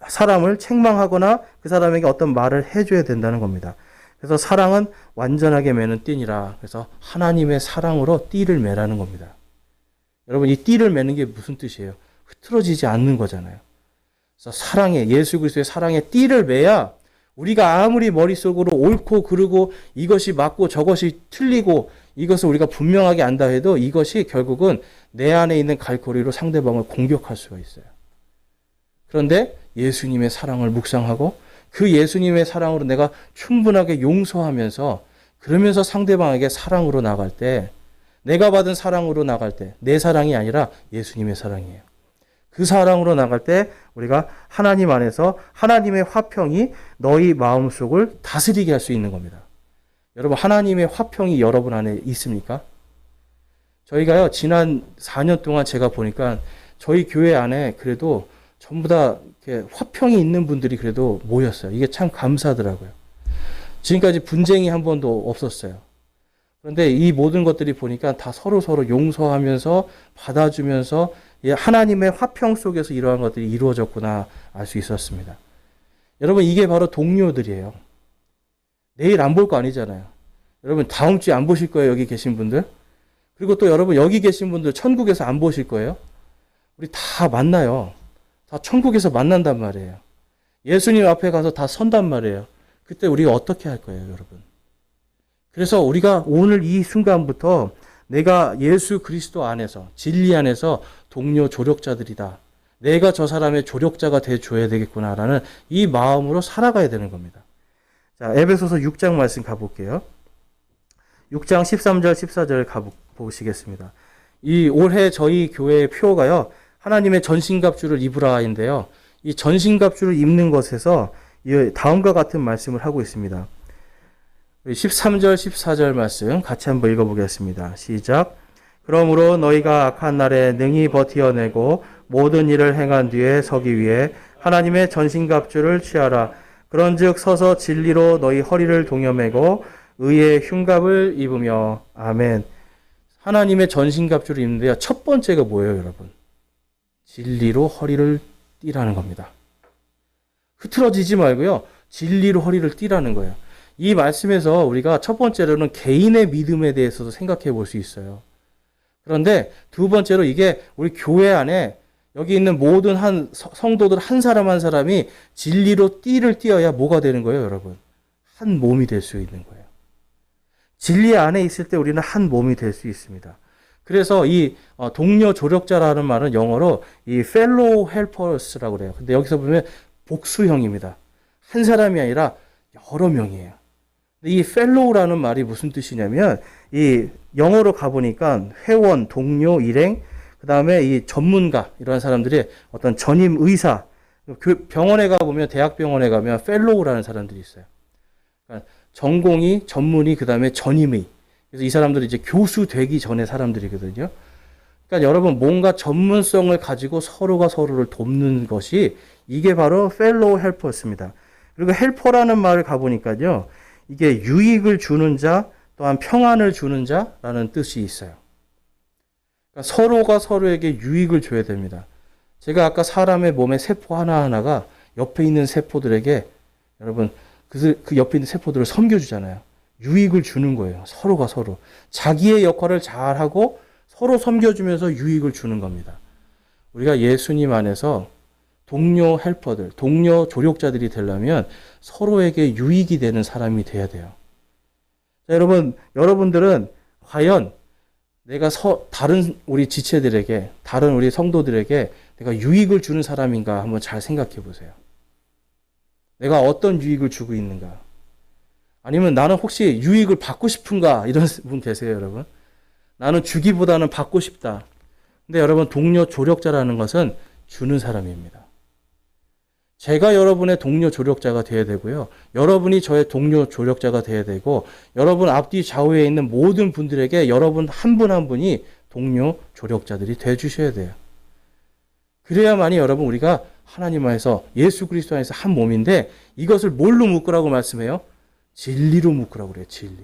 S2: 사람을 책망하거나 그 사람에게 어떤 말을 해줘야 된다는 겁니다. 그래서 사랑은 완전하게 매는 띠니라. 그래서 하나님의 사랑으로 띠를 매라는 겁니다.
S1: 여러분, 이 띠를 매는 게 무슨 뜻이에요? 흐트러지지 않는 거잖아요. 그래서 예수 그리스도의 사랑에 띠를 매야 우리가 아무리 머릿속으로 옳고 그르고 이것이 맞고 저것이 틀리고 이것을 우리가 분명하게 안다 해도 이것이 결국은 내 안에 있는 갈고리로 상대방을 공격할 수가 있어요. 그런데 예수님의 사랑을 묵상하고 그 예수님의 사랑으로 내가 충분하게 용서하면서 그러면서 상대방에게 사랑으로 나갈 때, 내가 받은 사랑으로 나갈 때 내 사랑이 아니라 예수님의 사랑이에요. 그 사랑으로 나갈 때 우리가 하나님 안에서 하나님의 화평이 너희 마음속을 다스리게 할 수 있는 겁니다. 여러분, 하나님의 화평이 여러분 안에 있습니까? 저희가요, 지난 4년 동안 제가 보니까 저희 교회 안에 그래도 전부 다 이렇게 화평이 있는 분들이 그래도 모였어요. 이게 참 감사하더라고요. 지금까지 분쟁이 한 번도 없었어요. 그런데 이 모든 것들이 보니까 다 서로 용서하면서 받아주면서 하나님의 화평 속에서 이러한 것들이 이루어졌구나 알 수 있었습니다. 여러분, 이게 바로 동료들이에요. 내일 안 볼 거 아니잖아요. 여러분, 다음 주에 안 보실 거예요, 여기 계신 분들. 그리고 또 여러분, 여기 계신 분들 천국에서 안 보실 거예요. 우리 다 만나요. 다 천국에서 만난단 말이에요. 예수님 앞에 가서 다 선단 말이에요. 그때 우리가 어떻게 할 거예요, 여러분? 그래서 우리가 오늘 이 순간부터 내가 예수 그리스도 안에서, 진리 안에서 동료 조력자들이다. 내가 저 사람의 조력자가 돼줘야 되겠구나라는 이 마음으로 살아가야 되는 겁니다. 자, 에베소서 6장 말씀 가볼게요. 6장 13절, 14절 가보시겠습니다. 이 올해 저희 교회의 표가요, 하나님의 전신갑주를 입으라인데요. 이 전신갑주를 입는 것에서 다음과 같은 말씀을 하고 있습니다. 13절, 14절 말씀 같이 한번 읽어보겠습니다. 시작. 그러므로 너희가 악한 날에 능히 버티어내고 모든 일을 행한 뒤에 서기 위해 하나님의 전신갑주를 취하라. 그런즉 서서 진리로 너희 허리를 동여매고 의의 흉갑을 입으며. 아멘. 하나님의 전신갑주를 입는데요. 첫 번째가 뭐예요, 여러분? 진리로 허리를 띠라는 겁니다. 흐트러지지 말고요. 진리로 허리를 띠라는 거예요. 이 말씀에서 우리가 첫 번째로는 개인의 믿음에 대해서도 생각해 볼 수 있어요. 그런데 두 번째로 이게 우리 교회 안에 여기 있는 모든 성도들 한 사람 한 사람이 진리로 띠를 띠어야 뭐가 되는 거예요, 여러분? 한 몸이 될 수 있는 거예요. 진리 안에 있을 때 우리는 한 몸이 될 수 있습니다. 그래서 이 동료 조력자라는 말은 영어로 이 fellow helpers라고 그래요. 근데 여기서 보면 복수형입니다. 한 사람이 아니라 여러 명이에요. 이 fellow라는 말이 무슨 뜻이냐면 이 영어로 가보니까 회원, 동료, 일행, 그 다음에 이 전문가 이런 사람들이 어떤 전임 의사, 병원에 가보면 대학병원에 가면 fellow라는 사람들이 있어요. 그러니까 전공의, 전문의, 그 다음에 전임의. 그래서 이 사람들이 이제 교수 되기 전에 사람들이거든요. 그러니까 여러분 뭔가 전문성을 가지고 서로가 서로를 돕는 것이 이게 바로 fellow helper였습니다. 그리고 헬퍼라는 말을 가보니까요. 이게 유익을 주는 자 또한 평안을 주는 자라는 뜻이 있어요. 그러니까 서로가 서로에게 유익을 줘야 됩니다. 제가 아까 사람의 몸의 세포 하나하나가 옆에 있는 세포들에게 여러분 그 옆에 있는 세포들을 섬겨주잖아요. 유익을 주는 거예요. 서로가 서로. 자기의 역할을 잘하고 서로 섬겨주면서 유익을 주는 겁니다. 우리가 예수님 안에서 동료 헬퍼들, 동료 조력자들이 되려면 서로에게 유익이 되는 사람이 돼야 돼요. 자, 여러분들은 과연 내가 다른 우리 지체들에게, 다른 우리 성도들에게 내가 유익을 주는 사람인가 한번 잘 생각해 보세요. 내가 어떤 유익을 주고 있는가? 아니면 나는 혹시 유익을 받고 싶은가? 이런 분 계세요, 여러분? 나는 주기보다는 받고 싶다. 근데 여러분, 동료 조력자라는 것은 주는 사람입니다. 제가 여러분의 동료 조력자가 되어야 되고요. 여러분이 저의 동료 조력자가 되어야 되고, 여러분 앞뒤 좌우에 있는 모든 분들에게 여러분 한 분 한 분이 동료 조력자들이 되어 주셔야 돼요. 그래야만이 여러분 우리가 하나님 안에서 예수 그리스도 안에서 한 몸인데 이것을 뭘로 묶으라고 말씀해요? 진리로 묶으라고 그래요. 진리.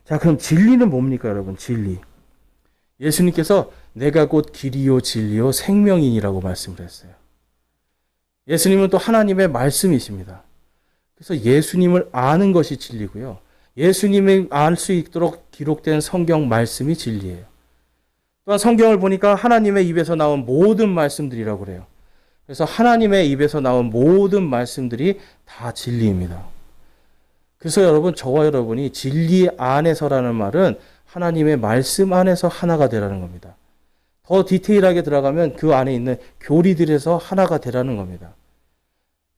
S1: 자, 그럼 진리는 뭡니까, 여러분? 진리. 예수님께서 내가 곧 길이요 진리요 생명이니라고 말씀을 했어요. 예수님은 또 하나님의 말씀이십니다. 그래서 예수님을 아는 것이 진리고요. 예수님을 알 수 있도록 기록된 성경 말씀이 진리예요. 또한 성경을 보니까 하나님의 입에서 나온 모든 말씀들이라고 그래요. 그래서 하나님의 입에서 나온 모든 말씀들이 다 진리입니다. 그래서 여러분, 저와 여러분이 진리 안에서라는 말은 하나님의 말씀 안에서 하나가 되라는 겁니다. 더 디테일하게 들어가면 그 안에 있는 교리들에서 하나가 되라는 겁니다.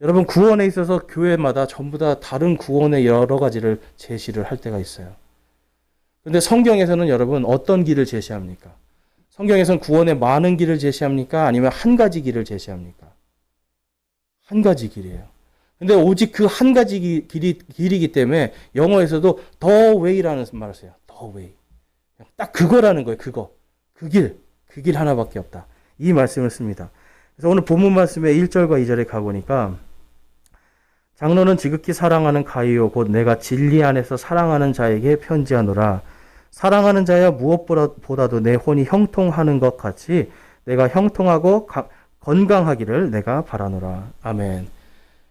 S1: 여러분, 구원에 있어서 교회마다 전부 다 다른 구원의 여러 가지를 제시를 할 때가 있어요. 그런데 성경에서는 여러분 어떤 길을 제시합니까? 성경에서는 구원의 많은 길을 제시합니까? 아니면 한 가지 길을 제시합니까? 한 가지 길이에요. 근데 오직 그 한 가지 길이기 때문에 영어에서도 the way라는 말을 써요. the way. 딱 그거라는 거예요. 그거. 그 길 하나밖에 없다. 이 말씀을 씁니다. 그래서 오늘 본문 말씀의 1절과 2절에 가보니까 장로는 지극히 사랑하는 가이오 곧 내가 진리 안에서 사랑하는 자에게 편지하노라. 사랑하는 자야 무엇보다도 내 혼이 형통하는 것 같이 내가 형통하고 건강하기를 내가 바라노라. 아멘.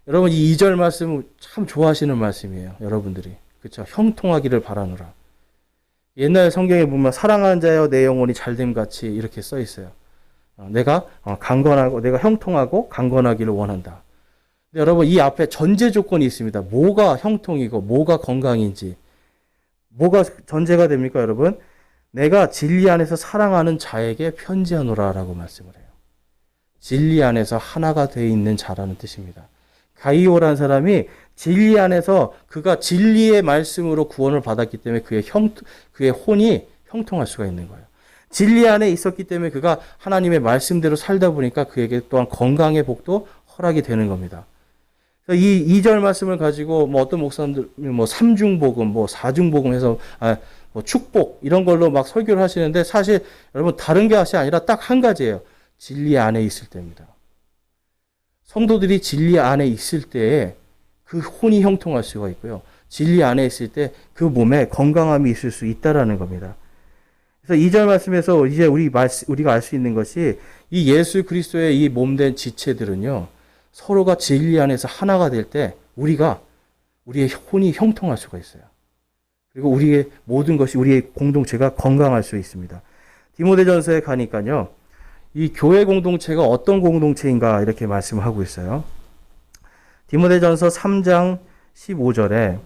S1: 여러분, 이 2절 말씀 참 좋아하시는 말씀이에요. 여러분들이. 그렇죠? 형통하기를 바라노라. 옛날 성경에 보면 사랑하는 자여 내 영혼이 잘됨 같이 이렇게 써 있어요. 내가 강건하고 내가 형통하고 강건하기를 원한다. 근데 여러분, 이 앞에 전제 조건이 있습니다. 뭐가 형통이고 뭐가 건강인지. 뭐가 전제가 됩니까, 여러분? 내가 진리 안에서 사랑하는 자에게 편지하노라라고 말씀을 해요. 진리 안에서 하나가 되어 있는 자라는 뜻입니다. 가이오라는 사람이 진리 안에서 그가 진리의 말씀으로 구원을 받았기 때문에 그의 혼이 형통할 수가 있는 거예요. 진리 안에 있었기 때문에 그가 하나님의 말씀대로 살다 보니까 그에게 또한 건강의 복도 허락이 되는 겁니다. 이 2절 말씀을 가지고 어떤 목사님들 삼중복음, 사중복음 해서 축복 이런 걸로 막 설교를 하시는데 사실 여러분 다른 것이 아니라 딱 한 가지예요. 진리 안에 있을 때입니다. 성도들이 진리 안에 있을 때에 그 혼이 형통할 수가 있고요. 진리 안에 있을 때 그 몸에 건강함이 있을 수 있다라는 겁니다. 그래서 2절 말씀에서 이제 우리가 알 수 있는 것이 이 예수 그리스도의 이 몸된 지체들은요. 서로가 진리 안에서 하나가 될 때 우리의 혼이 형통할 수가 있어요. 그리고 우리의 모든 것이 우리의 공동체가 건강할 수 있습니다. 디모데전서에 가니까요. 이 교회 공동체가 어떤 공동체인가 이렇게 말씀을 하고 있어요. 디모데전서 3장 15절에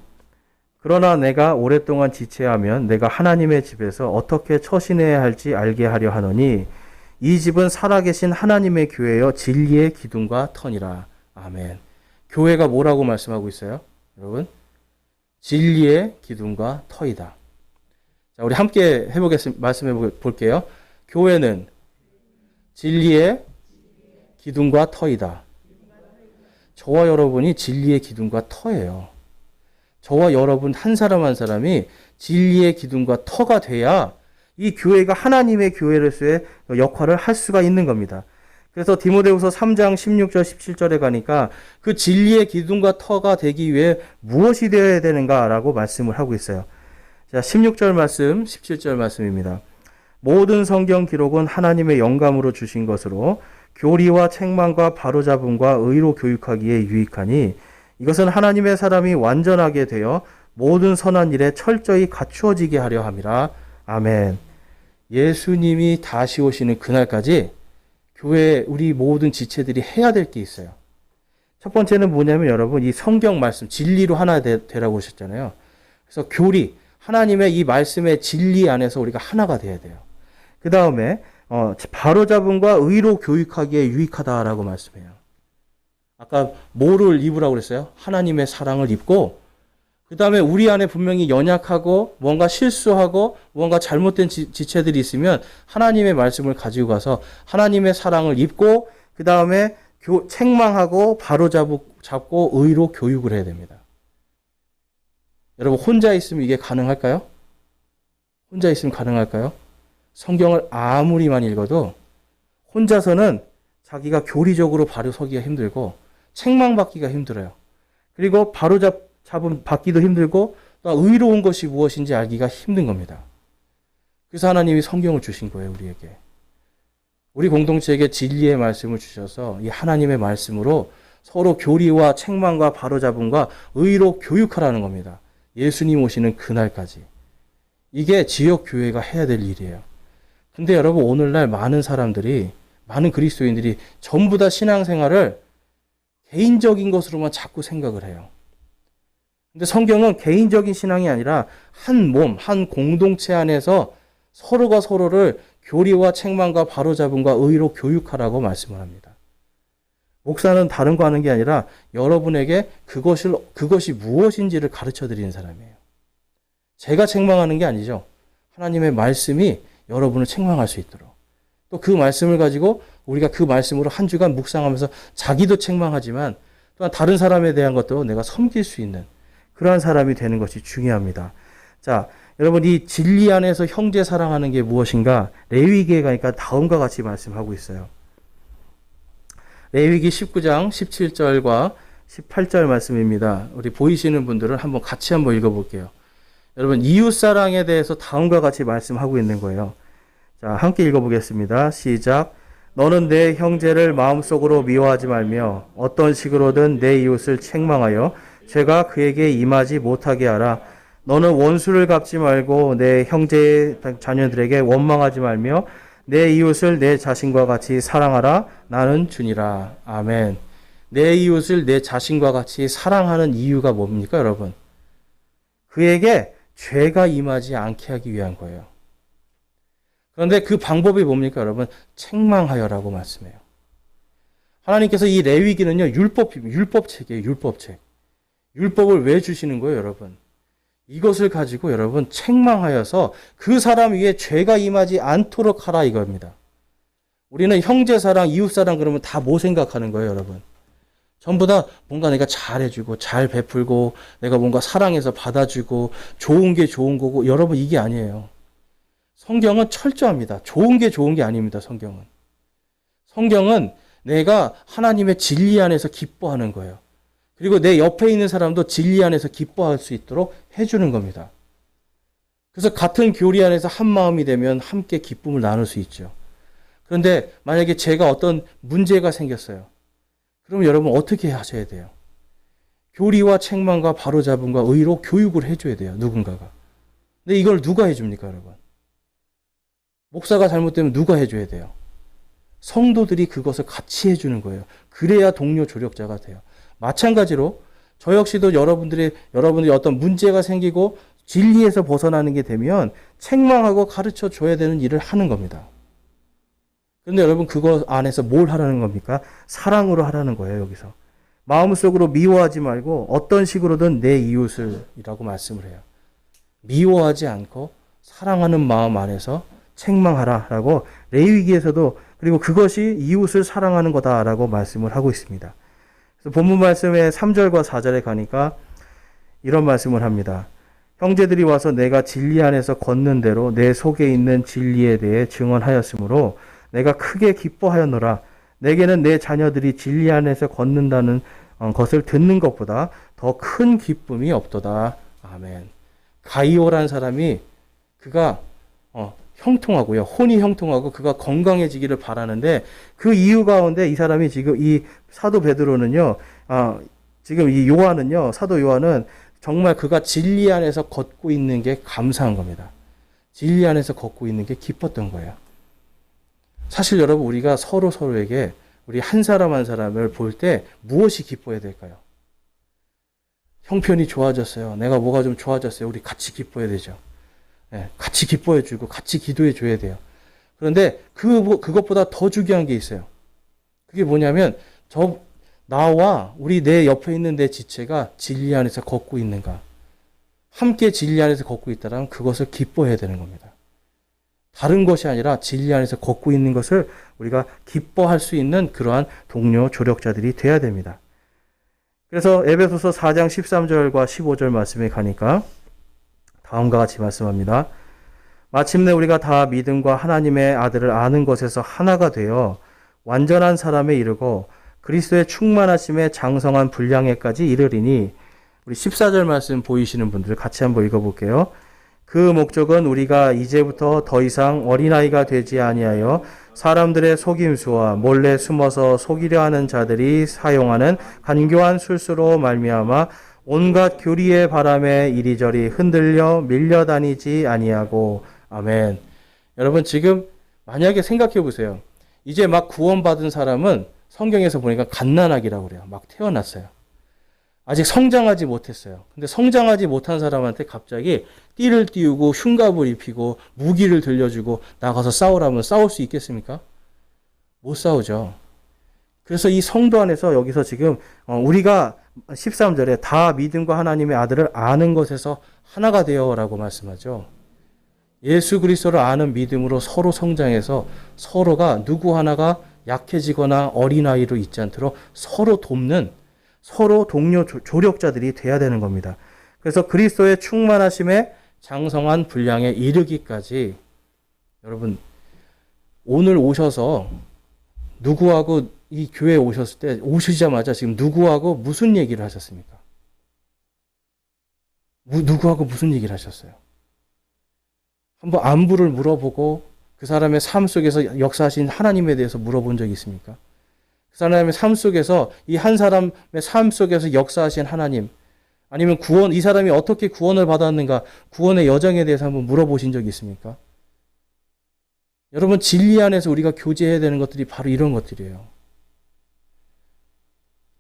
S1: 그러나 내가 오랫동안 지체하면 내가 하나님의 집에서 어떻게 처신해야 할지 알게 하려 하노니 이 집은 살아계신 하나님의 교회여 진리의 기둥과 터니라. 아멘. 교회가 뭐라고 말씀하고 있어요? 여러분, 진리의 기둥과 터이다. 자, 우리 함께 말씀해 볼게요. 교회는 진리의 기둥과 터이다. 저와 여러분이 진리의 기둥과 터예요. 저와 여러분 한 사람 한 사람이 진리의 기둥과 터가 돼야
S2: 이 교회가 하나님의 교회로서의 역할을 할 수가 있는 겁니다. 그래서 디모데후서 3장 16절 17절에 가니까 그 진리의 기둥과 터가 되기 위해 무엇이 되어야 되는가라고 말씀을 하고 있어요. 자, 16절 말씀, 17절 말씀입니다. 모든 성경 기록은 하나님의 영감으로 주신 것으로 교리와 책망과 바로잡음과 의로 교육하기에 유익하니 이것은 하나님의 사람이 완전하게 되어 모든 선한 일에 철저히 갖추어지게 하려 함이라. 아멘. 예수님이 다시 오시는 그날까지 교회 우리 모든 지체들이 해야 될 게 있어요. 첫 번째는 뭐냐면 여러분 이 성경 말씀 진리로 하나 되라고 하셨잖아요. 그래서 교리 하나님의 이 말씀의 진리 안에서 우리가 하나가 돼야 돼요. 그 다음에 바로잡음과 의로 교육하기에 유익하다라고 말씀해요. 아까 뭐를 입으라고 그랬어요? 하나님의 사랑을 입고 그 다음에 우리 안에 분명히 연약하고 뭔가 실수하고 뭔가 잘못된 지체들이 있으면 하나님의 말씀을 가지고 가서 하나님의 사랑을 입고 그 다음에 책망하고 바로잡고 의로 교육을 해야 됩니다. 여러분 혼자 있으면 이게 가능할까요? 혼자 있으면 가능할까요? 성경을 아무리 많이 읽어도 혼자서는 자기가 교리적으로 바로 서기가 힘들고 책망받기가 힘들어요. 그리고 바로잡음 받기도 힘들고 또 의로운 것이 무엇인지 알기가 힘든 겁니다. 그래서 하나님이 성경을 주신 거예요, 우리에게. 우리 공동체에게 진리의 말씀을 주셔서 이 하나님의 말씀으로 서로 교리와 책망과 바로잡음과 의로 교육하라는 겁니다. 예수님 오시는 그날까지. 이게 지역 교회가 해야 될 일이에요. 근데 여러분 오늘날 많은 사람들이 많은 그리스도인들이 전부 다 신앙생활을 개인적인 것으로만 자꾸 생각을 해요. 근데 성경은 개인적인 신앙이 아니라 한 몸, 한 공동체 안에서 서로가 서로를 교리와 책망과 바로잡음과 의로 교육하라고 말씀을 합니다. 목사는 다른 거 하는 게 아니라 여러분에게 그것이 무엇인지를 가르쳐 드리는 사람이에요. 제가 책망하는 게 아니죠. 하나님의 말씀이 여러분을 책망할 수 있도록. 또 그 말씀을 가지고 우리가 그 말씀으로 한 주간 묵상하면서 자기도 책망하지만 또한 다른 사람에 대한 것도 내가 섬길 수 있는 그러한 사람이 되는 것이 중요합니다. 자, 여러분 이 진리 안에서 형제 사랑하는 게 무엇인가? 레위기에 가니까 다음과 같이 말씀하고 있어요. 레위기 19장 17절과 18절 말씀입니다. 우리 보이시는 분들은 같이 한번 읽어볼게요. 여러분 이웃사랑에 대해서 다음과 같이 말씀하고 있는 거예요. 자, 함께 읽어보겠습니다. 시작. 너는 내 형제를 마음속으로 미워하지 말며 어떤 식으로든 내 이웃을 책망하여 죄가 그에게 임하지 못하게 하라. 너는 원수를 갚지 말고 내 형제의 자녀들에게 원망하지 말며 내 이웃을 내 자신과 같이 사랑하라. 나는 주니라. 아멘. 내 이웃을 내 자신과 같이 사랑하는 이유가 뭡니까, 여러분? 그에게 죄가 임하지 않게 하기 위한 거예요. 그런데 그 방법이 뭡니까, 여러분? 책망하여라고 말씀해요. 하나님께서 이 레위기는요, 율법책이에요, 율법책. 율법을 왜 주시는 거예요, 여러분? 이것을 가지고 여러분 책망하여서 그 사람 위에 죄가 임하지 않도록 하라 이겁니다. 우리는 형제사랑, 이웃사랑 그러면 다 뭐 생각하는 거예요, 여러분? 전부 다 뭔가 내가 잘해주고 잘 베풀고 내가 뭔가 사랑해서 받아주고 좋은 게 좋은 거고 여러분 이게 아니에요. 성경은 철저합니다. 좋은 게 좋은 게 아닙니다. 성경은 내가 하나님의 진리 안에서 기뻐하는 거예요. 그리고 내 옆에 있는 사람도 진리 안에서 기뻐할 수 있도록 해주는 겁니다. 그래서 같은 교리 안에서 한 마음이 되면 함께 기쁨을 나눌 수 있죠. 그런데 만약에 제가 어떤 문제가 생겼어요. 그러면 여러분 어떻게 하셔야 돼요? 교리와 책망과 바로잡음과 의로 교육을 해줘야 돼요. 누군가가. 근데 이걸 누가 해줍니까, 여러분? 목사가 잘못되면 누가 해줘야 돼요? 성도들이 그것을 같이 해주는 거예요. 그래야 동료 조력자가 돼요. 마찬가지로 저 역시도 여러분들이 어떤 문제가 생기고 진리에서 벗어나는 게 되면 책망하고 가르쳐 줘야 되는 일을 하는 겁니다. 그런데 여러분 그거 안에서 뭘 하라는 겁니까? 사랑으로 하라는 거예요, 여기서. 마음속으로 미워하지 말고 어떤 식으로든 내 이웃을 이라고 말씀을 해요. 미워하지 않고 사랑하는 마음 안에서 책망하라라고 레위기에서도 그리고 그것이 이웃을 사랑하는 거다라고 말씀을 하고 있습니다. 그래서 본문 말씀의 3절과 4절에 가니까 이런 말씀을 합니다. 형제들이 와서 내가 진리 안에서 걷는 대로 내 속에 있는 진리에 대해 증언하였으므로 내가 크게 기뻐하였노라. 내게는 내 자녀들이 진리 안에서 걷는다는 것을 듣는 것보다 더 큰 기쁨이 없도다. 아멘. 가이오란 사람이 그가 형통하고요. 혼이 형통하고 그가 건강해지기를 바라는데 그 이유 가운데 이 사람이 지금 이 사도 베드로는요. 지금 이 요한은요. 사도 요한은 정말 그가 진리 안에서 걷고 있는 게 감사한 겁니다. 진리 안에서 걷고 있는 게 기뻤던 거예요. 사실 여러분 우리가 서로에게 우리 한 사람 한 사람을 볼 때 무엇이 기뻐해야 될까요? 형편이 좋아졌어요. 내가 뭐가 좀 좋아졌어요. 우리 같이 기뻐해야 되죠. 네, 같이 기뻐해주고 같이 기도해줘야 돼요. 그런데 그것보다 더 중요한 게 있어요. 그게 뭐냐면 나와 내 옆에 있는 내 지체가 진리 안에서 걷고 있는가. 함께 진리 안에서 걷고 있다면 그것을 기뻐해야 되는 겁니다. 다른 것이 아니라 진리 안에서 걷고 있는 것을 우리가 기뻐할 수 있는 그러한 동료 조력자들이 돼야 됩니다. 그래서 에베소서 4장 13절과 15절 말씀에 가니까 다음과 같이 말씀합니다. 마침내 우리가 다 믿음과 하나님의 아들을 아는 것에서 하나가 되어 완전한 사람에 이르고 그리스도의 충만하심에 장성한 분량에까지 이르리니, 우리 14절 말씀 보이시는 분들 같이 한번 읽어볼게요. 그 목적은 우리가 이제부터 더 이상 어린아이가 되지 아니하여 사람들의 속임수와 몰래 숨어서 속이려 하는 자들이 사용하는 간교한 술수로 말미암아 온갖 교리의 바람에 이리저리 흔들려 밀려다니지 아니하고. 아멘. 여러분 지금 만약에 생각해 보세요. 이제 막 구원받은 사람은 성경에서 보니까 갓난아기라고 그래요. 막 태어났어요. 아직 성장하지 못했어요. 근데 성장하지 못한 사람한테 갑자기 띠를 띄우고 흉갑을 입히고 무기를 들려주고 나가서 싸우라면 싸울 수 있겠습니까? 못 싸우죠. 그래서 이 성도 안에서 여기서 지금 우리가 13절에 다 믿음과 하나님의 아들을 아는 것에서 하나가 되어라고 말씀하죠. 예수 그리스도를 아는 믿음으로 서로 성장해서 서로가 누구 하나가 약해지거나 어린아이로 있지 않도록 서로 돕는, 서로 동료 조력자들이 돼야 되는 겁니다. 그래서 그리스도의 충만하심에 장성한 분량에 이르기까지, 여러분 오늘 오셔서 누구하고 이 교회에 오셨을 때 오시자마자 지금 누구하고 무슨 얘기를 하셨습니까? 누구하고 무슨 얘기를 하셨어요? 한번 안부를 물어보고 그 사람의 삶 속에서 역사하신 하나님에 대해서 물어본 적이 있습니까? 그 사람의 삶 속에서, 이 한 사람의 삶 속에서 역사하신 하나님, 아니면 이 사람이 어떻게 구원을 받았는가, 구원의 여정에 대해서 한번 물어보신 적이 있습니까? 여러분 진리 안에서 우리가 교제해야 되는 것들이 바로 이런 것들이에요.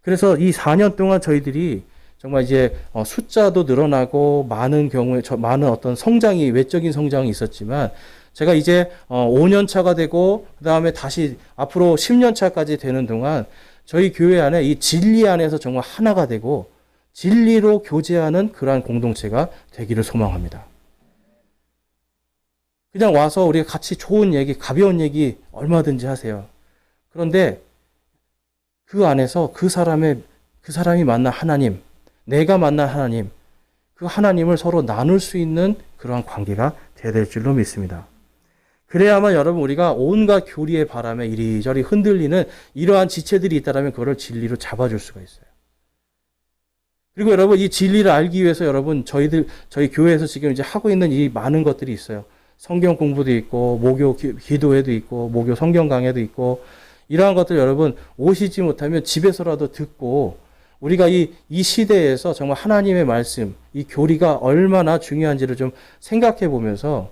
S2: 그래서 이 4년 동안 저희들이 정말 이제 숫자도 늘어나고 많은 경우에 많은 어떤 성장이, 외적인 성장이 있었지만, 제가 이제 5년 차가 되고 그 다음에 다시 앞으로 10년 차까지 되는 동안 저희 교회 안에 이 진리 안에서 정말 하나가 되고 진리로 교제하는 그러한 공동체가 되기를 소망합니다. 그냥 와서 우리가 같이 좋은 얘기, 가벼운 얘기 얼마든지 하세요. 그런데 그 안에서 그 사람이 만난 하나님, 내가 만난 하나님, 그 하나님을 서로 나눌 수 있는 그러한 관계가 돼야 될 줄로 믿습니다. 그래야만 여러분 우리가 온갖 교리의 바람에 이리저리 흔들리는 이러한 지체들이 있다면 그거를 진리로 잡아줄 수가 있어요. 그리고 여러분 이 진리를 알기 위해서 여러분 저희 교회에서 지금 이제 하고 있는 이 많은 것들이 있어요. 성경 공부도 있고 목요 기도회도 있고 목요 성경 강해도 있고, 이러한 것들 여러분 오시지 못하면 집에서라도 듣고, 우리가 이 시대에서 정말 하나님의 말씀, 이 교리가 얼마나 중요한지를 좀 생각해 보면서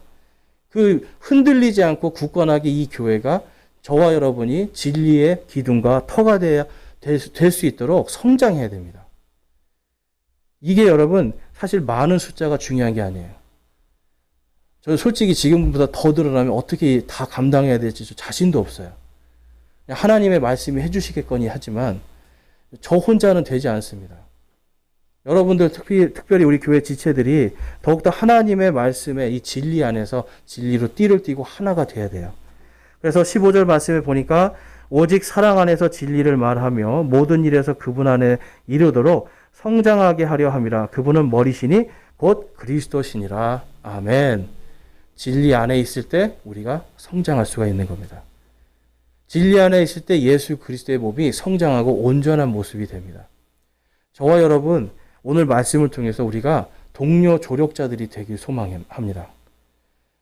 S2: 그 흔들리지 않고 굳건하게 이 교회가 저와 여러분이 진리의 기둥과 터가 될 수 있도록 성장해야 됩니다. 이게 여러분 사실 많은 숫자가 중요한 게 아니에요. 저는 솔직히 지금보다 더 늘어나면 어떻게 다 감당해야 될지 자신도 없어요. 하나님의 말씀이 해주시겠거니 하지만 저 혼자는 되지 않습니다. 여러분들 특별히 우리 교회 지체들이 더욱더 하나님의 말씀에 이 진리 안에서 진리로 띠를 띠고 하나가 돼야 돼요. 그래서 15절 말씀에 보니까 오직 사랑 안에서 진리를 말하며 모든 일에서 그분 안에 이르도록 성장하게 하려 함이라. 그분은 머리시니
S1: 곧 그리스도시니라. 아멘. 진리 안에 있을 때 우리가 성장할 수가 있는 겁니다. 진리 안에 있을 때 예수 그리스도의 몸이 성장하고 온전한 모습이 됩니다. 저와 여러분, 오늘 말씀을 통해서 우리가 동료 조력자들이 되길 소망합니다.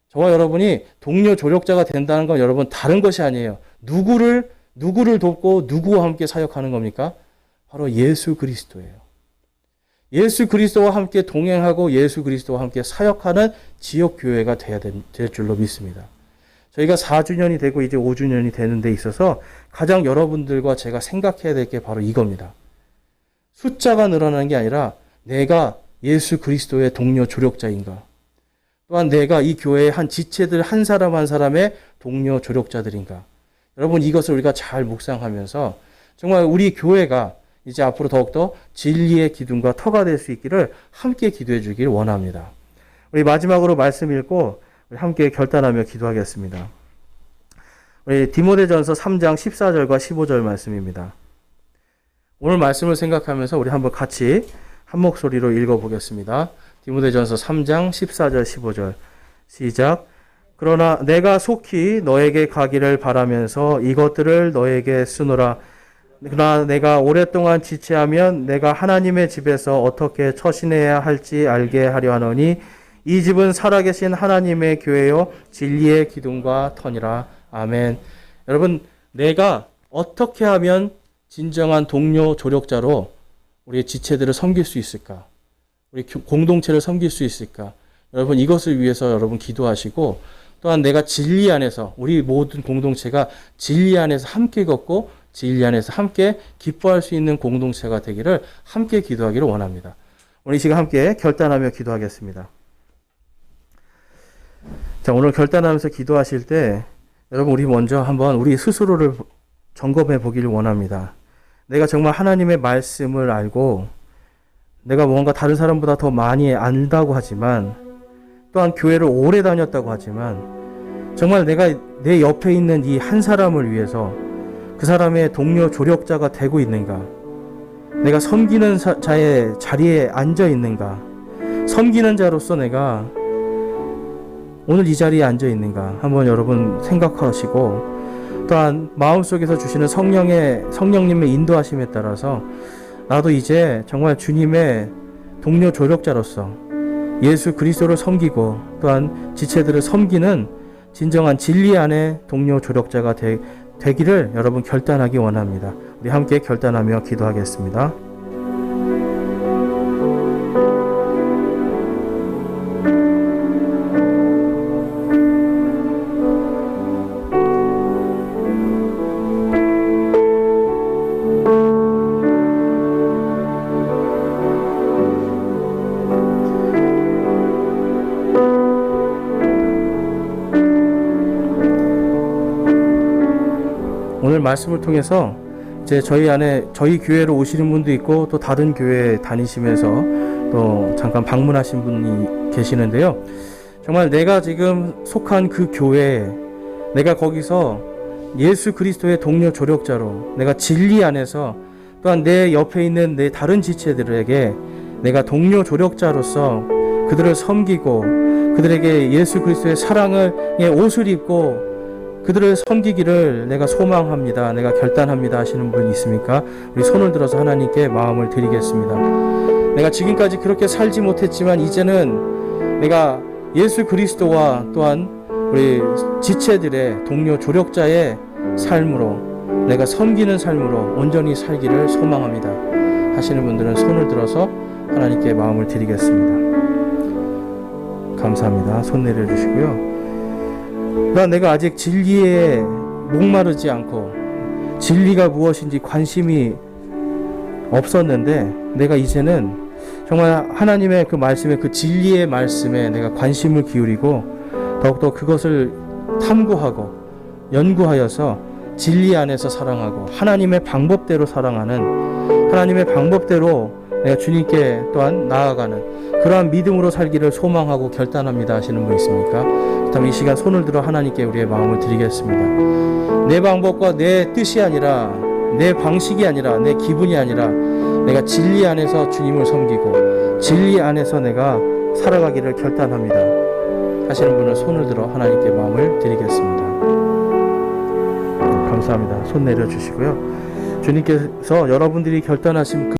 S1: 저와 여러분이 동료 조력자가 된다는 건 여러분 다른 것이 아니에요. 누구를 돕고 누구와 함께 사역하는 겁니까? 바로 예수 그리스도예요. 예수 그리스도와 함께 동행하고 예수 그리스도와 함께 사역하는 지역 교회가 돼야 될 줄로 믿습니다. 저희가 4주년이 되고 이제 5주년이 되는 데 있어서 가장 여러분들과 제가 생각해야 될 게 바로 이겁니다. 숫자가 늘어나는 게 아니라 내가 예수 그리스도의 동료 조력자인가? 또한 내가 이 교회의 한 지체들 한 사람 한 사람의 동료 조력자들인가? 여러분 이것을 우리가 잘 묵상하면서 정말 우리 교회가 이제 앞으로 더욱더 진리의 기둥과 터가 될 수 있기를 함께 기도해 주길 원합니다. 우리 마지막으로 말씀 읽고 우리 함께 결단하며 기도하겠습니다. 우리 디모데전서 3장 14절과 15절 말씀입니다. 오늘 말씀을 생각하면서 우리 한번 같이 한 목소리로 읽어보겠습니다. 디모데전서 3장 14절 15절 시작. 그러나 내가 속히 너에게 가기를 바라면서 이것들을 너에게 쓰노라. 그러나 내가 오랫동안 지체하면 내가 하나님의 집에서 어떻게 처신해야 할지 알게 하려 하노니 이 집은 살아계신 하나님의 교회요 진리의 기둥과 터니라. 아멘. 여러분, 내가 어떻게 하면 진정한 동료 조력자로 우리의 지체들을 섬길 수 있을까? 우리 공동체를 섬길 수 있을까? 여러분 이것을 위해서 여러분 기도하시고 또한 내가 진리 안에서 우리 모든 공동체가 진리 안에서 함께 걷고 진리 안에서 함께 기뻐할 수 있는 공동체가 되기를 함께 기도하기를 원합니다. 오늘 이 시간 함께 결단하며 기도하겠습니다. 자, 오늘 결단하면서 기도하실 때 여러분 우리 먼저 한번 우리 스스로를 점검해 보기를 원합니다. 내가 정말 하나님의 말씀을 알고 내가 뭔가 다른 사람보다 더 많이 안다고 하지만 또한 교회를 오래 다녔다고 하지만 정말 내가 내 옆에 있는 이 한 사람을 위해서 그 사람의 동료 조력자가 되고 있는가? 내가 섬기는 자의 자리에 앉아 있는가? 섬기는 자로서 내가 오늘 이 자리에 앉아 있는가? 한번 여러분 생각하시고 또한 마음속에서 주시는 성령님의 인도하심에 따라서 나도 이제 정말 주님의 동료 조력자로서 예수 그리스도를 섬기고 또한 지체들을 섬기는 진정한 진리 안에 동료 조력자가 되기를 여러분 결단하기 원합니다. 우리 함께 결단하며 기도하겠습니다. 오늘 말씀을 통해서 이제 저희 교회로 오시는 분도 있고 또 다른 교회 다니시면서 또 잠깐 방문하신 분이 계시는데요. 정말 내가 지금 속한 그 교회에 내가 거기서 예수 그리스도의 동료 조력자로 내가 진리 안에서 또한 내 옆에 있는 내 다른 지체들에게 내가 동료 조력자로서 그들을 섬기고 그들에게 예수 그리스도의 사랑의 옷을 입고 그들을 섬기기를 내가 소망합니다. 내가 결단합니다 하시는 분 있습니까? 우리 손을 들어서 하나님께 마음을 드리겠습니다. 내가 지금까지 그렇게 살지 못했지만 이제는 내가 예수 그리스도와 또한 우리 지체들의 동료 조력자의 삶으로 내가 섬기는 삶으로 온전히 살기를 소망합니다 하시는 분들은 손을 들어서 하나님께 마음을 드리겠습니다. 감사합니다. 손 내려주시고요. 내가 아직 진리에 목마르지 않고 진리가 무엇인지 관심이 없었는데 내가 이제는 정말 하나님의 그 말씀에 그 진리의 말씀에 내가 관심을 기울이고 더욱더 그것을 탐구하고 연구하여서 진리 안에서 사랑하고 하나님의 방법대로 사랑하는 하나님의 방법대로 내가 주님께 또한 나아가는 그러한 믿음으로 살기를 소망하고 결단합니다 하시는 분 있습니까? 그렇다면 이 시간 손을 들어 하나님께 우리의 마음을 드리겠습니다. 내 방법과 내 뜻이 아니라 내 방식이 아니라 내 기분이 아니라 내가 진리 안에서 주님을 섬기고 진리 안에서 내가
S2: 살아가기를 결단합니다.
S1: 하시는 분은 손을 들어 하나님께 마음을 드리겠습니다.
S2: 감사합니다. 손 내려주시고요. 주님께서 여러분들이 결단하신 그